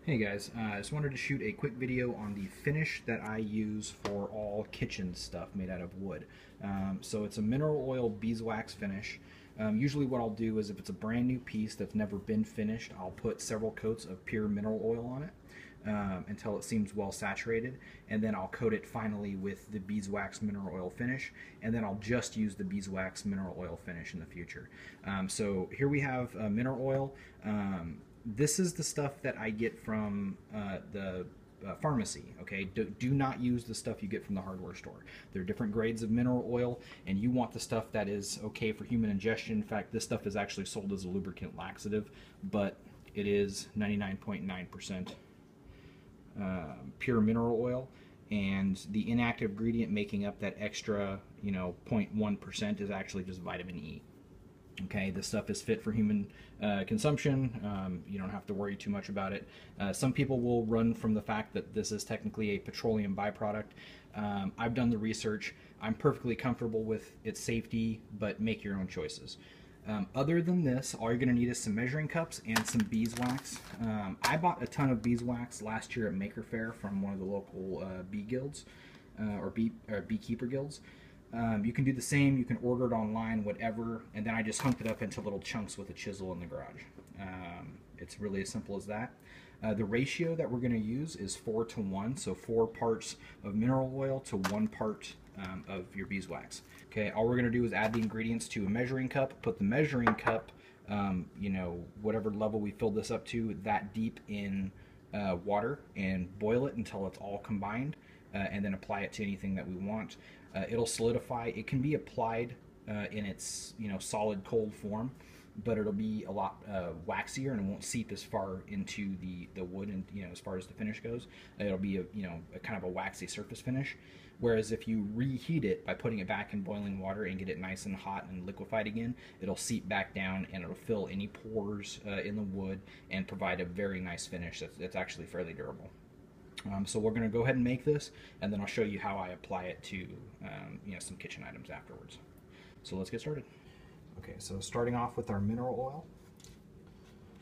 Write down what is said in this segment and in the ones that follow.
Hey guys, I just wanted to shoot a quick video on the finish that I use for all kitchen stuff made out of wood. So it's a mineral oil beeswax finish. Usually what I'll do is if it's a brand new piece that's never been finished, I'll put several coats of pure mineral oil on it until it seems well saturated, and then I'll coat it finally with the beeswax mineral oil finish, and then I'll just use the beeswax mineral oil finish in the future. So here we have mineral oil. This is the stuff that I get from the pharmacy. Okay, do not use the stuff you get from the hardware store. There are different grades of mineral oil, and you want the stuff that is okay for human ingestion. In fact, this stuff is actually sold as a lubricant laxative, but it is 99.9% pure mineral oil, and the inactive ingredient making up that extra 0.1% is actually just vitamin E. Okay, this stuff is fit for human consumption. You don't have to worry too much about it. Some people will run from the fact that this is technically a petroleum byproduct. I've done the research. I'm perfectly comfortable with its safety, but make your own choices. Other than this, all you're going to need is some measuring cups and some beeswax. I bought a ton of beeswax last year at Maker Faire from one of the local bee guilds or beekeeper guilds. You can do the same. You can order it online, whatever, and then I just hunked it up into little chunks with a chisel in the garage. It's really as simple as that. The ratio that we're going to use is 4:1, so 4 parts of mineral oil to 1 part of your beeswax. Okay, all we're going to do is add the ingredients to a measuring cup, put the measuring cup, whatever level we fill this up to, that deep in water, and boil it until it's all combined, and then apply it to anything that we want. It'll solidify. It can be applied in its solid cold form, but it'll be a lot waxier, and it won't seep as far into the wood, and as far as the finish goes. It'll be a kind of a waxy surface finish. Whereas if you reheat it by putting it back in boiling water and get it nice and hot and liquefied again, it'll seep back down and it'll fill any pores in the wood and provide a very nice finish that's actually fairly durable. So we're going to go ahead and make this, and then I'll show you how I apply it to some kitchen items afterwards. So let's get started. Okay, so starting off with our mineral oil.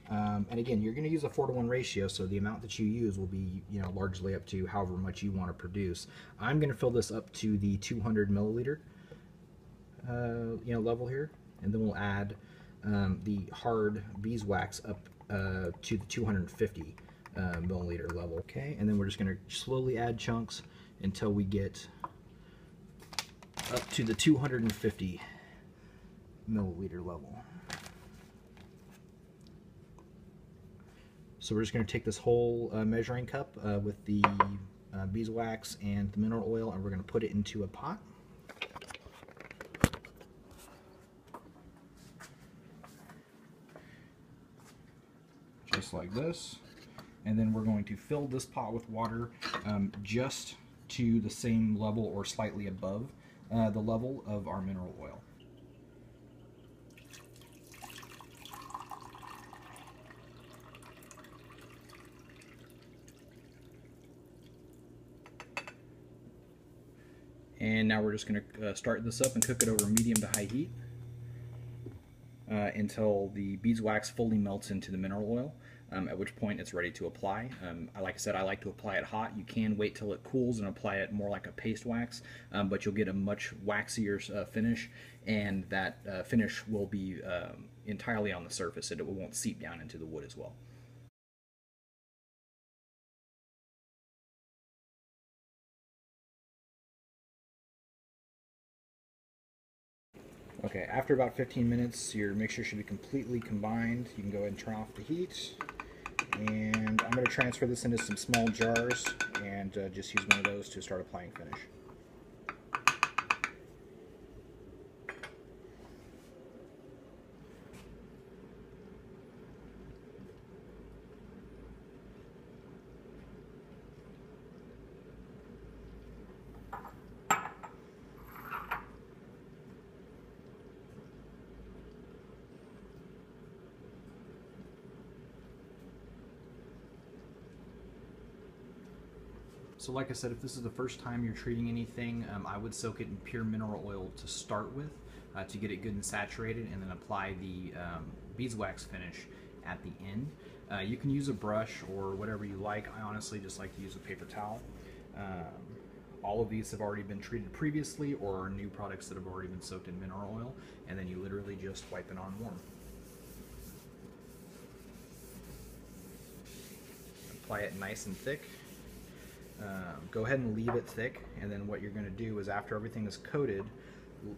And again, you're going to use a 4:1 ratio, so the amount that you use will be largely up to however much you want to produce. I'm going to fill this up to the 200 milliliter level here, and then we'll add the hard beeswax up to the 250 milliliter level. Okay, and then we're just going to slowly add chunks until we get up to the 250 milliliter level. So we're just going to take this whole measuring cup with the beeswax and the mineral oil, and we're going to put it into a pot. Just like this. And then we're going to fill this pot with water just to the same level or slightly above the level of our mineral oil. And now we're just going to start this up and cook it over medium to high heat until the beeswax fully melts into the mineral oil, at which point it's ready to apply. Like I said, I like to apply it hot. You can wait till it cools and apply it more like a paste wax, but you'll get a much waxier finish, and that finish will be entirely on the surface, and it won't seep down into the wood as well. Okay, after about 15 minutes, your mixture should be completely combined. You can go ahead and turn off the heat. And I'm going to transfer this into some small jars and just use one of those to start applying finish. So like I said, if this is the first time you're treating anything, I would soak it in pure mineral oil to start with to get it good and saturated, and then apply the beeswax finish at the end. You can use a brush or whatever you like. I honestly just like to use a paper towel. All of these have already been treated previously or are new products that have already been soaked in mineral oil, and then you literally just wipe it on warm. Apply it nice and thick. Go ahead and leave it thick, and then what you're going to do is after everything is coated,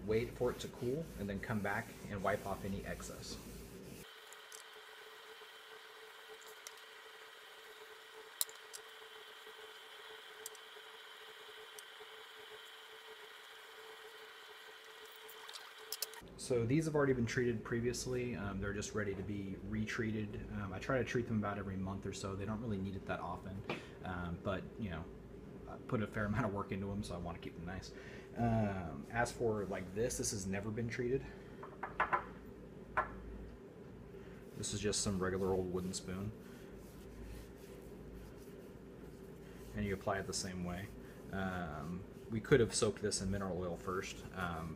wait for it to cool, and then come back and wipe off any excess. So these have already been treated previously. They're just ready to be retreated. I try to treat them about every month or so. They don't really need it that often, but you know, I put a fair amount of work into them, so I want to keep them nice. As for like this has never been treated. This is just some regular old wooden spoon, and you apply it the same way. We could have soaked this in mineral oil first,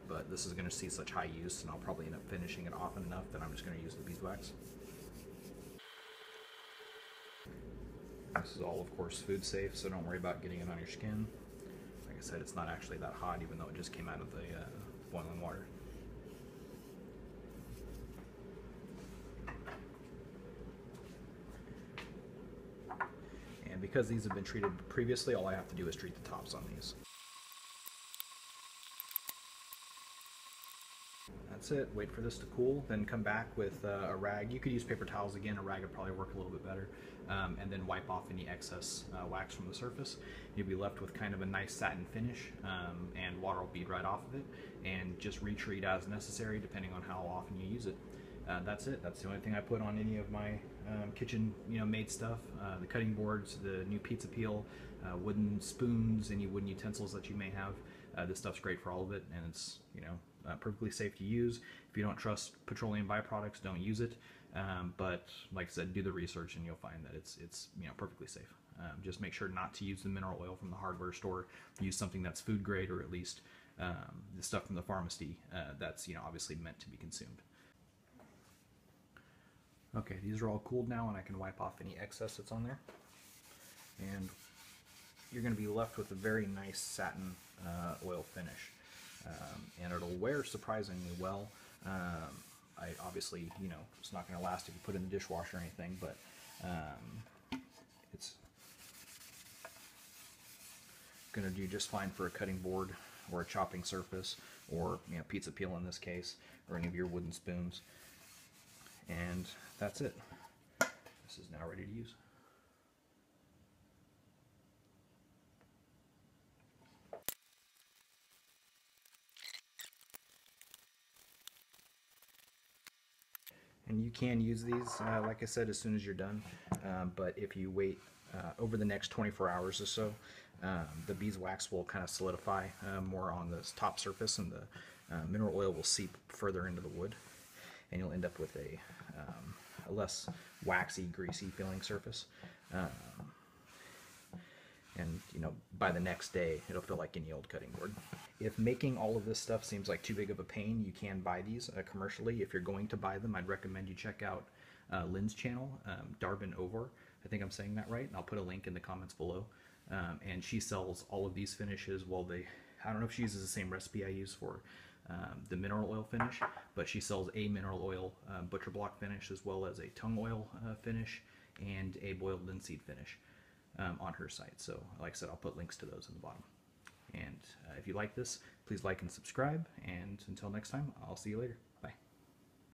but this is going to see such high use, and I'll probably end up finishing it often enough that I'm just going to use the beeswax. This is all, of course, food safe, so don't worry about getting it on your skin. Like I said, it's not actually that hot, even though it just came out of the boiling water. And because these have been treated previously, all I have to do is treat the tops on these. That's it. Wait for this to cool, then come back with a rag. You could use paper towels again. A rag would probably work a little bit better. And then wipe off any excess wax from the surface. You'll be left with kind of a nice satin finish, and water will bead right off of it. And just retreat as necessary, depending on how often you use it. That's it. That's the only thing I put on any of my kitchen, made stuff. The cutting boards, the new pizza peel, wooden spoons, any wooden utensils that you may have. This stuff's great for all of it, and it's perfectly safe to use. If you don't trust petroleum byproducts, don't use it. But like I said, do the research, and you'll find that it's perfectly safe. Just make sure not to use the mineral oil from the hardware store. Use something that's food grade, or at least the stuff from the pharmacy that's obviously meant to be consumed. Okay, these are all cooled now, and I can wipe off any excess that's on there. And you're going to be left with a very nice satin oil finish. And it'll wear surprisingly well. I obviously, it's not going to last if you put it in the dishwasher or anything, but it's going to do just fine for a cutting board or a chopping surface, or pizza peel in this case, or any of your wooden spoons. And that's it. This is now ready to use. And you can use these, like I said, as soon as you're done. But if you wait over the next 24 hours or so, the beeswax will kind of solidify more on this top surface, and the mineral oil will seep further into the wood, and you'll end up with a less waxy, greasy feeling surface. And by the next day, it'll feel like any old cutting board. If making all of this stuff seems like too big of a pain, you can buy these commercially. If you're going to buy them, I'd recommend you check out Lynn's channel, Darvin Ovor. I think I'm saying that right. And I'll put a link in the comments below. And she sells all of these finishes. Well, I don't know if she uses the same recipe I use for the mineral oil finish, but she sells a mineral oil butcher block finish, as well as a tung oil finish and a boiled linseed finish on her site. So like I said, I'll put links to those in the bottom. And if you like this, please like and subscribe, and until next time, I'll see you later. Bye.